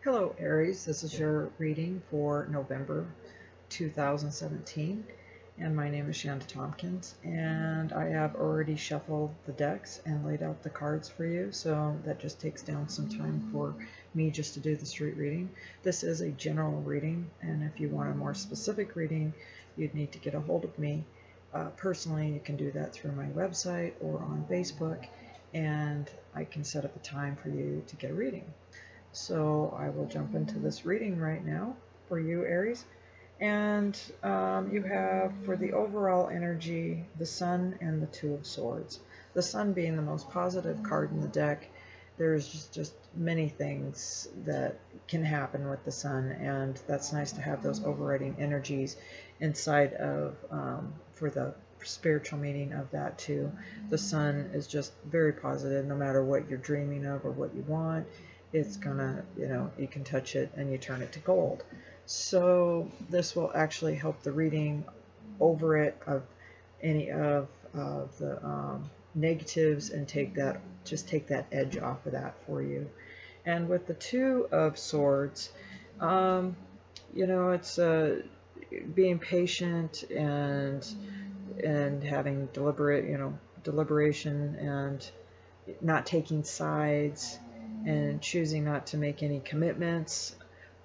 Hello Aries, this is your reading for November 2017 and my name is Shanda Tompkins and I have already shuffled the decks and laid out the cards for you, so that just takes down some time for me just to do the street reading. This is a general reading, and if you want a more specific reading you'd need to get a hold of me. Personally, you can do that through my website or on Facebook, and I can set up a time for you to get a reading. So I will jump into this reading right now for you, Aries. And you have, for the overall energy, the Sun and the Two of Swords. The Sun being the most positive card in the deck. There's just many things that can happen with the Sun, and that's nice to have those overriding energies inside of, for the spiritual meaning of that too. The Sun is just very positive, no matter what you're dreaming of or what you want. It's gonna, you can touch it and you turn it to gold. So this will actually help the reading over it of any of the negatives, and take that edge off of that for you. And with the Two of Swords, it's being patient and having deliberation, and not taking sides, and choosing not to make any commitments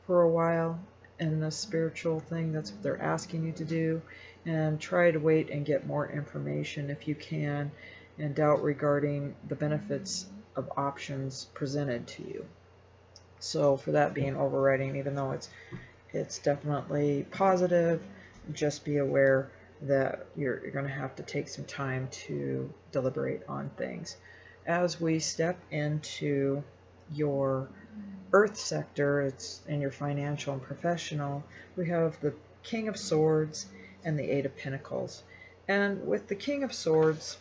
for a while in the spiritual thing. That's what they're asking you to do, and try to wait and get more information if you can, and doubt regarding the benefits of options presented to you. So for that being overriding, even though it's definitely positive, just be aware that you're going to have to take some time to deliberate on things. As we step into your Earth sector, it's in your financial and professional, we have the King of Swords and the Eight of Pentacles. And with the King of Swords,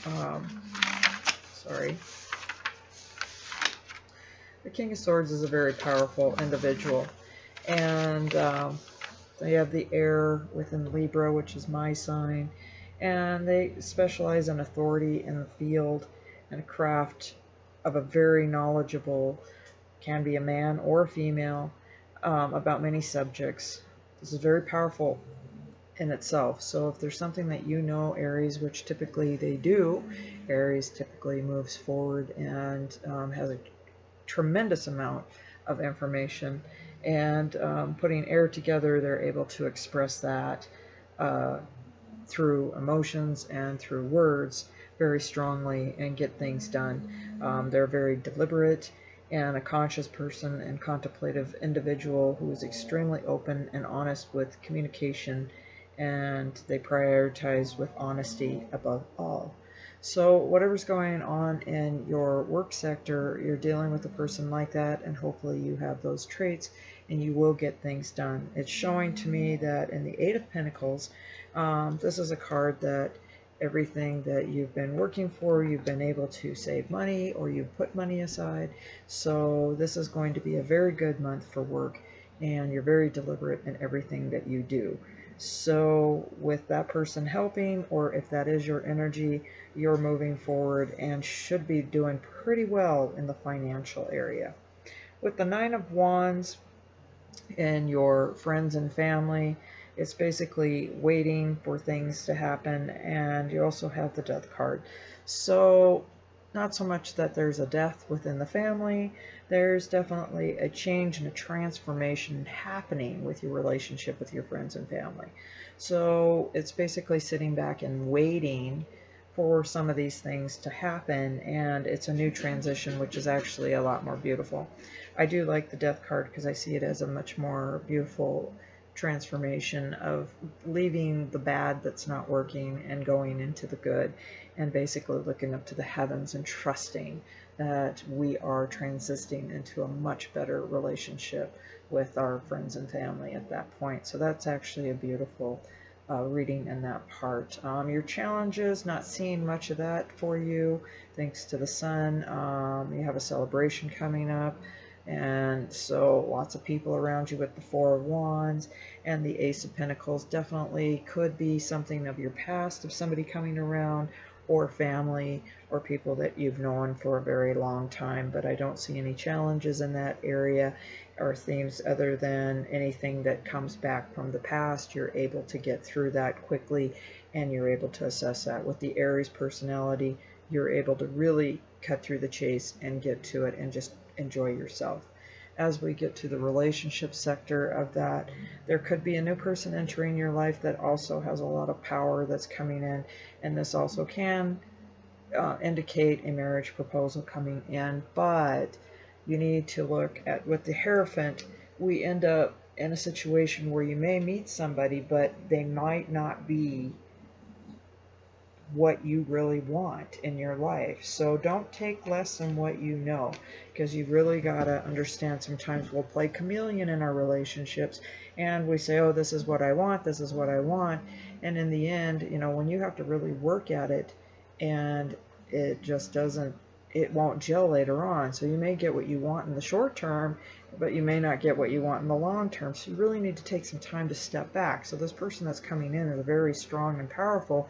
the King of Swords is a very powerful individual, and they have the air within Libra, which is my sign, and they specialize in authority in the field and a craft of a very knowledgeable, can be a man or a female, about many subjects. This is very powerful in itself. So if there's something that you know, Aries, which typically they do, Aries typically moves forward and has a tremendous amount of information, and putting air together, they're able to express that through emotions and through words very strongly and get things done. They're very deliberate and a conscious person and contemplative individual who is extremely open and honest with communication, and they prioritize with honesty above all. So whatever's going on in your work sector, you're dealing with a person like that, and hopefully you have those traits and you will get things done. It's showing to me that in the Eight of Pentacles, this is a card that everything that you've been working for, you've been able to save money, or you've put money aside. So this is going to be a very good month for work, and you're very deliberate in everything that you do. So with that person helping, or if that is your energy, you're moving forward and should be doing pretty well in the financial area. With the Nine of Wands and your friends and family, it's basically waiting for things to happen, and you also have the Death card. So not so much that there's a death within the family, there's definitely a change and a transformation happening with your relationship with your friends and family. So it's basically sitting back and waiting for some of these things to happen, and it's a new transition, which is actually a lot more beautiful. I do like the Death card because I see it as a much more beautiful transformation of leaving the bad that's not working and going into the good, and basically looking up to the heavens and trusting that we are transiting into a much better relationship with our friends and family at that point. So that's actually a beautiful reading in that part. Your challenges, not seeing much of that for you thanks to the Sun. You have a celebration coming up, and so lots of people around you with the Four of Wands and the Ace of Pentacles. Definitely could be something of your past of somebody coming around, or family or people that you've known for a very long time. But I don't see any challenges in that area or themes other than anything that comes back from the past. You're able to get through that quickly, and you're able to assess that. With the Aries personality, you're able to really cut through the chase and get to it and just enjoy yourself. As we get to the relationship sector of that, there could be a new person entering your life that also has a lot of power that's coming in, and this also can indicate a marriage proposal coming in. But you need to look at, with the Hierophant, we end up in a situation where you may meet somebody, but they might not be what you really want in your life. So don't take less than what you know, because you really got to understand sometimes we'll play chameleon in our relationships, and we say, oh, this is what I want, this is what I want, and in the end, you know, when you have to really work at it, and it just doesn't, it won't gel later on. So you may get what you want in the short term, but you may not get what you want in the long term. So you really need to take some time to step back. So this person that's coming in is very strong and powerful,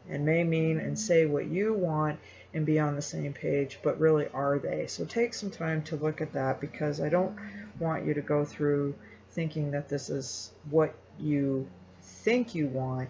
and may mean and say what you want and be on the same page, but really are they? So take some time to look at that, because I don't want you to go through thinking that this is what you think you want.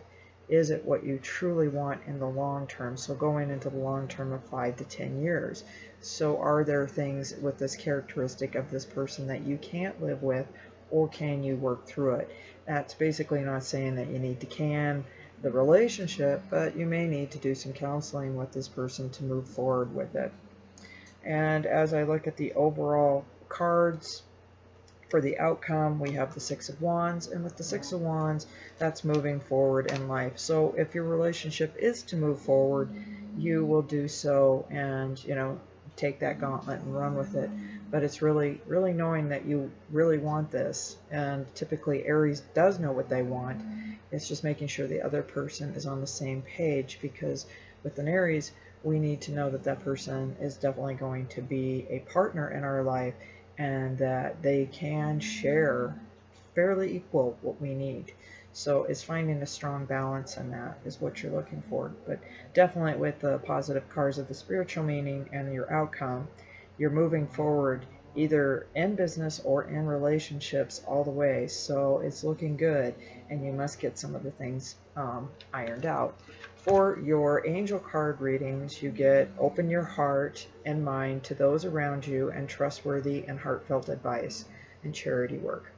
Is it what you truly want in the long term? So going into the long term of 5 to 10 years. So are there things with this characteristic of this person that you can't live with, or can you work through it? That's basically not saying that you need to can the relationship, but you may need to do some counseling with this person to move forward with it. And as I look at the overall cards for the outcome, we have the Six of Wands, and with the Six of Wands, that's moving forward in life. So if your relationship is to move forward, you will do so, and you know, take that gauntlet and run with it. But it's really knowing that you really want this, and typically Aries does know what they want. It's just making sure the other person is on the same page, because with an Aries, we need to know that that person is definitely going to be a partner in our life, and that they can share fairly equal what we need. So it's finding a strong balance in that is what you're looking for. But definitely with the positive cards of the spiritual meaning and your outcome, you're moving forward either in business or in relationships all the way. So it's looking good, and you must get some of the things ironed out. For your angel card readings, you get open your heart and mind to those around you, and trustworthy and heartfelt advice and charity work.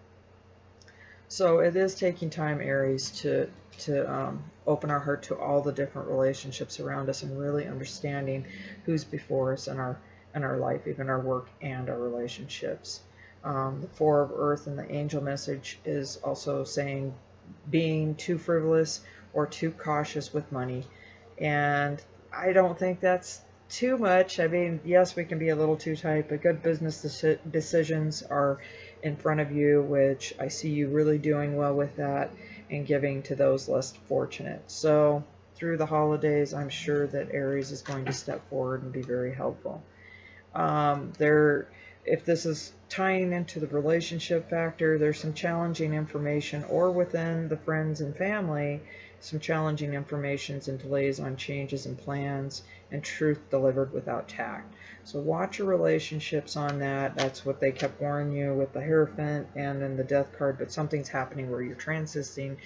So it is taking time, Aries, to open our heart to all the different relationships around us, and really understanding who's before us in our life, even our work and our relationships. The Four of Earth and the angel message is also saying being too frivolous or too cautious with money. And I don't think that's too much. I mean, yes, we can be a little too tight, but good business decisions are in front of you, which I see you really doing well with that, and giving to those less fortunate. So through the holidays, I'm sure that Aries is going to step forward and be very helpful. If this is tying into the relationship factor, there's some challenging information, or within the friends and family, some challenging informations and delays on changes in plans, and truth delivered without tact. So watch your relationships on that. That's what they kept warning you with the Hierophant and then the Death card. But something's happening where you're transitioning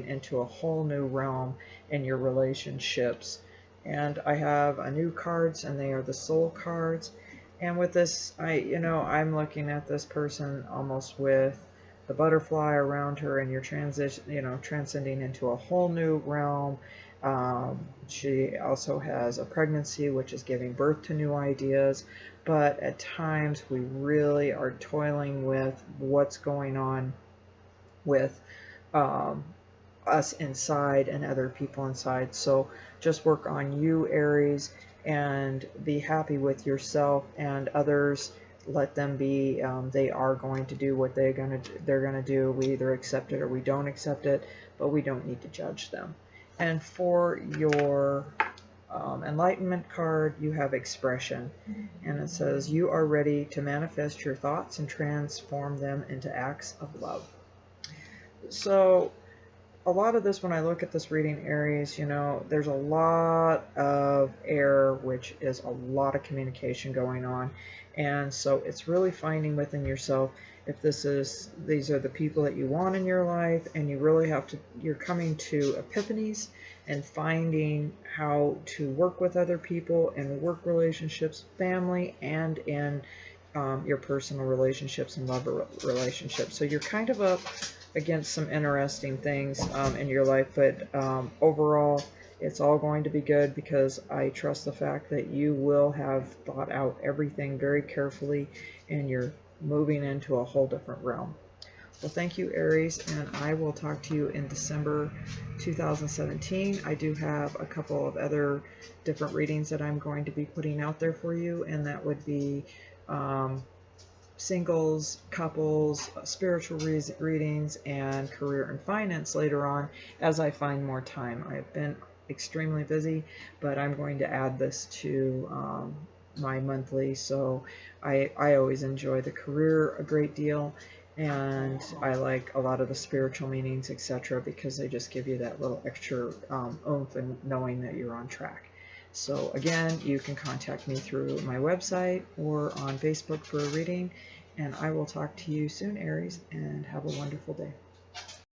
into a whole new realm in your relationships. And I have a new cards, and they are the Soul cards. And with this, I'm looking at this person almost with the butterfly around her, and you're transcending into a whole new realm. She also has a pregnancy, which is giving birth to new ideas. But at times, we really are toiling with what's going on with us inside and other people inside. So just work on you, Aries, and be happy with yourself, and others, let them be. They are going to do what they're going to do. We either accept it or we don't accept it, but we don't need to judge them. And for your Enlightenment card, you have Expression, and it says you are ready to manifest your thoughts and transform them into acts of love. So a lot of this, when I look at this reading, Aries, you know, there's a lot of air, which is a lot of communication going on. And so it's really finding within yourself if these are the people that you want in your life, and you really have to, you're coming to epiphanies and finding how to work with other people in work relationships, family, and in your personal relationships and love relationships. So you're kind of up against some interesting things in your life, but overall it's all going to be good, because I trust the fact that you will have thought out everything very carefully, and you're moving into a whole different realm. Well, thank you, Aries, and I will talk to you in December 2017. I do have a couple of other different readings that I'm going to be putting out there for you, and that would be singles, couples, spiritual readings, and career and finance later on as I find more time. I've been extremely busy, but I'm going to add this to my monthly, so I always enjoy the career a great deal, and I like a lot of the spiritual meanings, etc., because they just give you that little extra oomph in knowing that you're on track. So again, you can contact me through my website or on Facebook for a reading, and I will talk to you soon, Aries, and have a wonderful day.